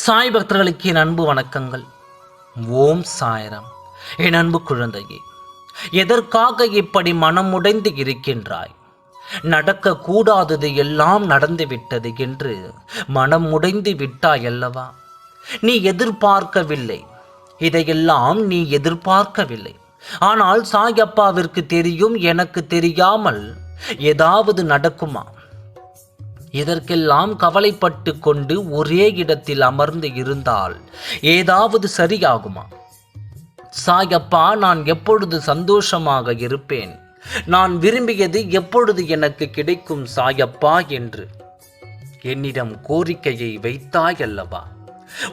சாய் பக்தர்களுக்கு என் அன்பு வணக்கங்கள். ஓம் சாய்ராம். என் அன்பு குழந்தையே, எதற்காக இப்படி மனம் உடைந்து இருக்கின்றாய்? நடக்கக்கூடாதது எல்லாம் நடந்துவிட்டது என்று மனம் உடைந்து விட்டாய் அல்லவா? நீ எதிர்பார்க்கவில்லை, இதையெல்லாம் நீ எதிர்பார்க்கவில்லை. ஆனால் சாயப்பாவிற்கு தெரியும், எனக்கு தெரியாமல் ஏதாவது நடக்குமா? இதற்கெல்லாம் கவலைப்பட்டு கொண்டு ஒரே இடத்தில் அமர்ந்து இருந்தால் ஏதாவது சரியாகுமா? சாயப்பா, நான் எப்பொழுது சந்தோஷமாக இருப்பேன்? நான் விரும்பியது எப்பொழுது எனக்கு கிடைக்கும் சாயப்பா என்று என்னிடம் கோரிக்கையை வைத்தாய் அல்லவா?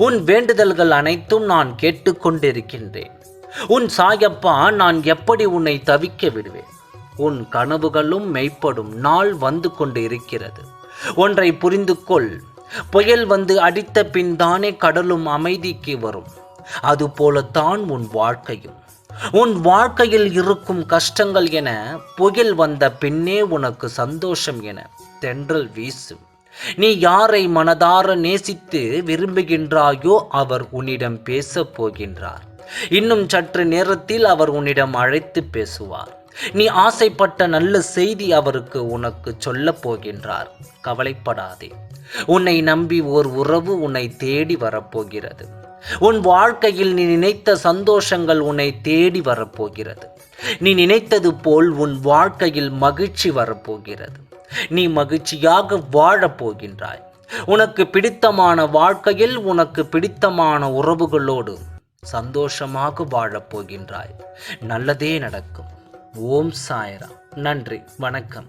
உன் வேண்டுதல்கள் அனைத்தும் நான் கேட்டுக்கொண்டிருக்கின்றேன். உன் சாயப்பா, நான் எப்படி உன்னை தவிக்க விடுவேன்? உன் கனவுகளும் மெய்ப்படும் நாள் வந்து கொண்டு இருக்கிறது. ஒன்றை புரிந்து கொள், புயல் வந்து அடித்த பின் தானே கடலும் அமைதிக்கு வரும். அதுபோலத்தான் உன் வாழ்க்கையும். உன் வாழ்க்கையில் இருக்கும் கஷ்டங்கள் என புயல் வந்த பின்னே உனக்கு சந்தோஷம் என தென்றல் வீசும். நீ யாரை மனதார நேசித்து விரும்புகின்றாயோ அவர் உன்னிடம் பேசப் போகின்றார். இன்னும் சற்று நேரத்தில் அவர் உன்னிடம் அழைத்து பேசுவார். நீ ஆசைப்பட்ட நல்ல செய்தி அவருக்கு உனக்கு சொல்லப் போகின்றார். கவலைப்படாதே. உன்னை நம்பி ஓர் உறவு உன்னை தேடி வரப்போகிறது. உன் வாழ்க்கையில் நீ நினைத்த சந்தோஷங்கள் உன்னை தேடி வரப்போகிறது. நீ நினைத்தது போல் உன் வாழ்க்கையில் மகிழ்ச்சி வரப்போகிறது. நீ மகிழ்ச்சியாக வாழப் போகின்றாய். உனக்கு பிடித்தமான வாழ்க்கையில் உனக்கு பிடித்தமான உறவுகளோடு சந்தோஷமாக வாழப் போகின்றாய். நல்லதே நடக்கும். ஓம் சாய்ராம். நன்றி, வணக்கம்.